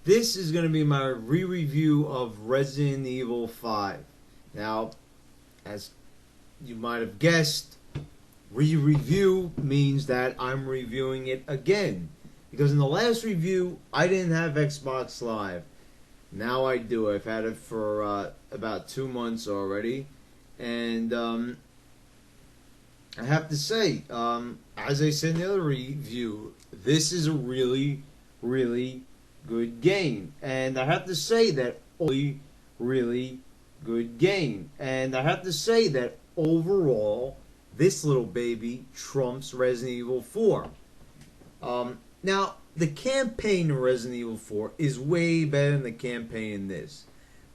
This is going to be my re-review of Resident Evil 5. Now, as you might have guessed, re-review means that I'm reviewing it again. Because in the last review, I didn't have Xbox Live. Now I do. I've had it for about 2 months already. And I have to say, as I said in the other review, this is a really, really good game. And I have to say that really, really good game. And I have to say that overall, this little baby trumps Resident Evil 4. Now, the campaign in Resident Evil 4 is way better than the campaign in this.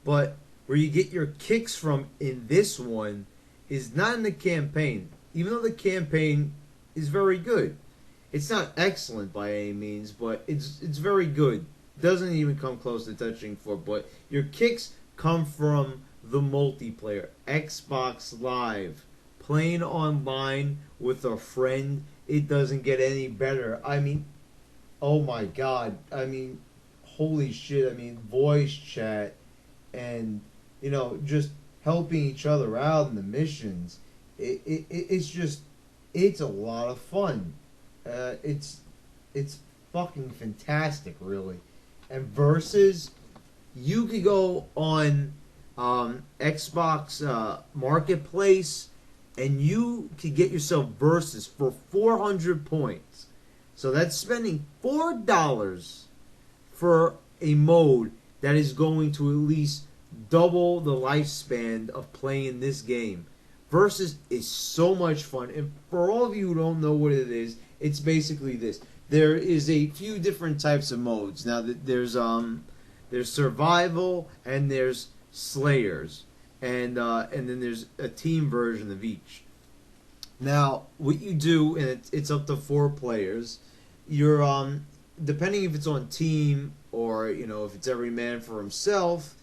But where you get your kicks from in this one is not in the campaign. Even though the campaign is very good. It's not excellent by any means, but it's very good. Doesn't even come close to touching 4, but your kicks come from the multiplayer. Xbox Live. Playing online with a friend, it doesn't get any better. I mean, oh my god. I mean, holy shit. I mean, voice chat and, just helping each other out in the missions. It's just, it's a lot of fun. It's fucking fantastic, really. And versus, you could go on Xbox Marketplace and you could get yourself versus for 400 points. So that's spending $4 for a mode that is going to at least double the lifespan of playing this game. Versus is so much fun. And for all of you who don't know what it is, it's basically this. There is a few different types of modes. Now there's survival and there's slayers. And then there's a team version of each. Now, what you do, and it's up to 4 players. You're depending if it's on team or if it's every man for himself.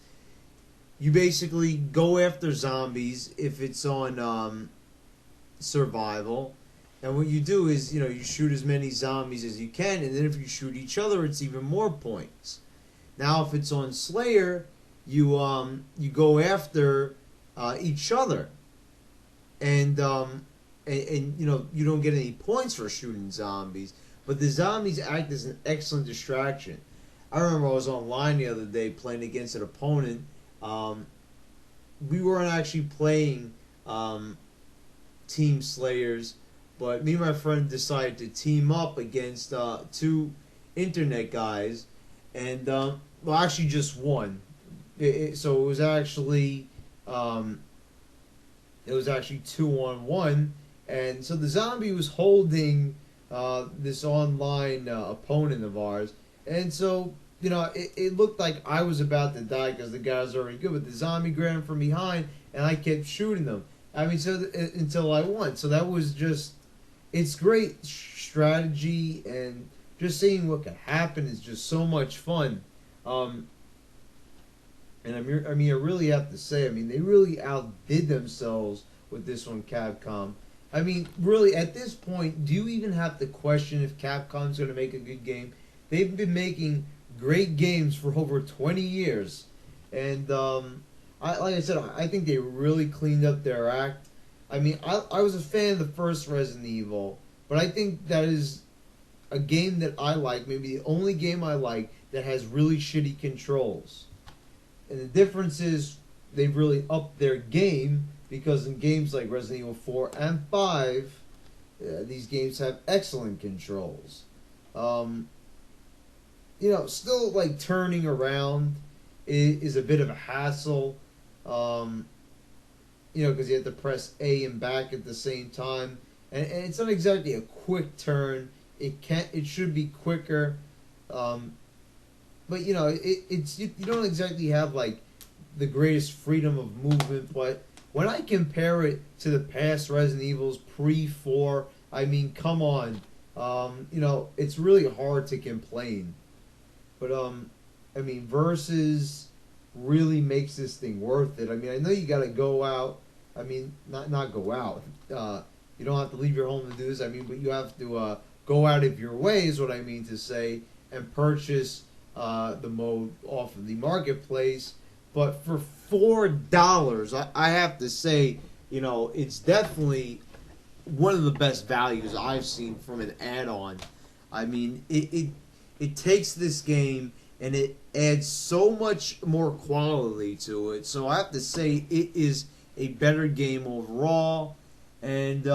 You basically go after zombies if it's on survival, and what you do is you shoot as many zombies as you can, and then if you shoot each other, it's even more points. Now, if it's on Slayer, you go after each other, and you don't get any points for shooting zombies, but the zombies act as an excellent distraction. I remember I was online the other day playing against an opponent. We weren't actually playing Team Slayers, but me and my friend decided to team up against 2 internet guys, and actually just one. So it was actually 2-on-1, and so the zombie was holding this online opponent of ours, and so it looked like I was about to die because the guy was already good, but the zombie grabbed him from behind, and I kept shooting them. I mean, until I won. So that was just, it's great strategy, and just seeing what could happen is just so much fun. And I really have to say, they really outdid themselves with this one, Capcom. Really, at this point, do you even have to question if Capcom's going to make a good game? They've been making great games for over 20 years. And, like I said, I think they really cleaned up their act. I was a fan of the first Resident Evil, but I think that is a game that I like, maybe the only game I like that has really shitty controls. And the difference is they've really upped their game, because in games like Resident Evil 4 and 5, these games have excellent controls. Still, like, turning around is a bit of a hassle. Because you have to press A and back at the same time, and it's not exactly a quick turn. It should be quicker, but you don't exactly have like the greatest freedom of movement. But when I compare it to the past Resident Evils pre-4, come on, it's really hard to complain. But versus really makes this thing worth it. I know you got to go out. Not go out. You don't have to leave your home to do this. But you have to go out of your way, is what I mean to say, and purchase the mode off of the marketplace. But for $4, I have to say, it's definitely one of the best values I've seen from an add-on. I mean, it takes this game and it adds so much more quality to it. So I have to say it is a better game overall. And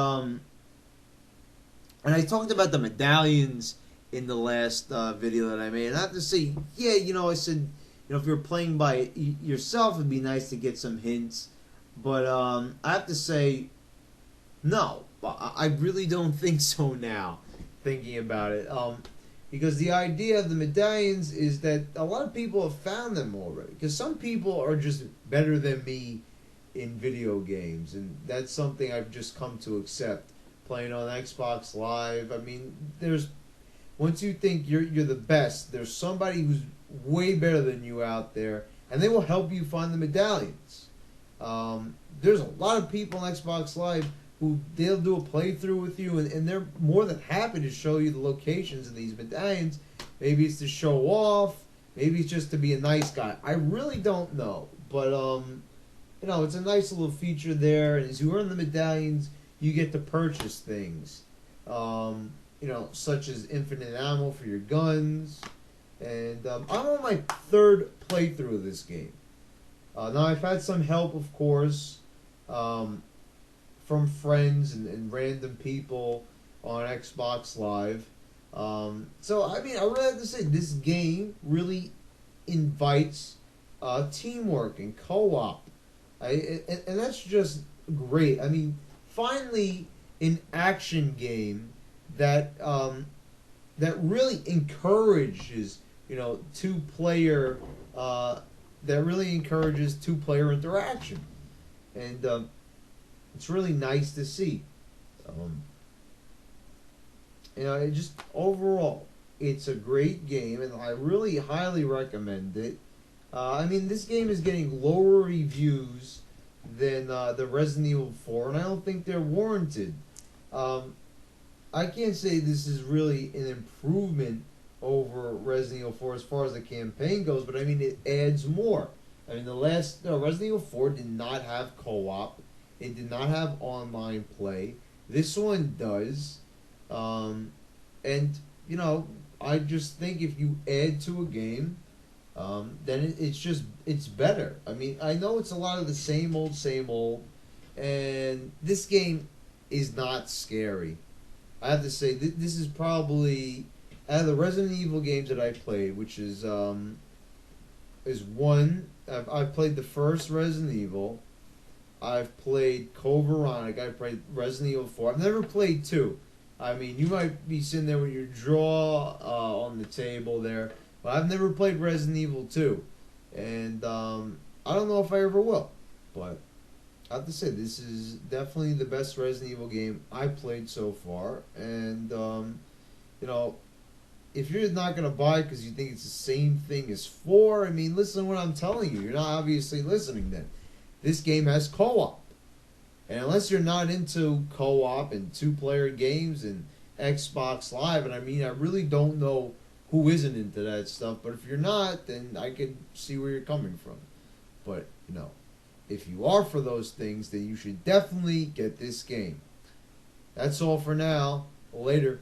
I talked about the medallions in the last video that I made. And I have to say, yeah, I said, if you're playing by yourself, it'd be nice to get some hints. But I have to say, no, I really don't think so now, thinking about it. Because the idea of the medallions is that a lot of people have found them already. Because some people are just better than me in video games. And that's something I've just come to accept. Playing on Xbox Live, I mean, once you think you're the best, there's somebody who's way better than you out there, and they will help you find the medallions. There's a lot of people on Xbox Live who they'll do a playthrough with you, and they're more than happy to show you the locations of these medallions. Maybe it's to show off, maybe it's just to be a nice guy. I really don't know, but it's a nice little feature there. And as you earn the medallions, you get to purchase things, such as infinite ammo for your guns. And I'm on my third playthrough of this game. Now, I've had some help, of course, from friends and random people on Xbox Live. So, I mean, I really have to say, this game really invites teamwork and co-op. And that's just great. I mean, finally, an action game that really encourages two-player interaction, and it's really nice to see. It just overall, it's a great game, and I really highly recommend it. I mean, this game is getting lower reviews than the Resident Evil 4, and I don't think they're warranted. I can't say this is really an improvement over Resident Evil 4 as far as the campaign goes, but I mean, it adds more. I mean, the last Resident Evil 4 did not have co-op. It did not have online play. This one does. And, I just think if you add to a game, then it's better. I mean, I know it's a lot of the same old, and this game is not scary. I have to say, this is probably, out of the Resident Evil games that I played, which is one, I've played the first Resident Evil, I've played Code Veronica, I've played Resident Evil 4, I've never played 2. I mean, you might be sitting there with your jaw on the table there, but I've never played Resident Evil 2, and I don't know if I ever will, but I have to say, this is definitely the best Resident Evil game I've played so far. And, if you're not going to buy it because you think it's the same thing as 4, I mean, listen to what I'm telling you. You're not obviously listening then. This game has co-op. And unless you're not into co-op and two-player games and Xbox Live, and I mean, I really don't know who isn't into that stuff. But if you're not, then I can see where you're coming from. But, if you are for those things, then you should definitely get this game. That's all for now. Later.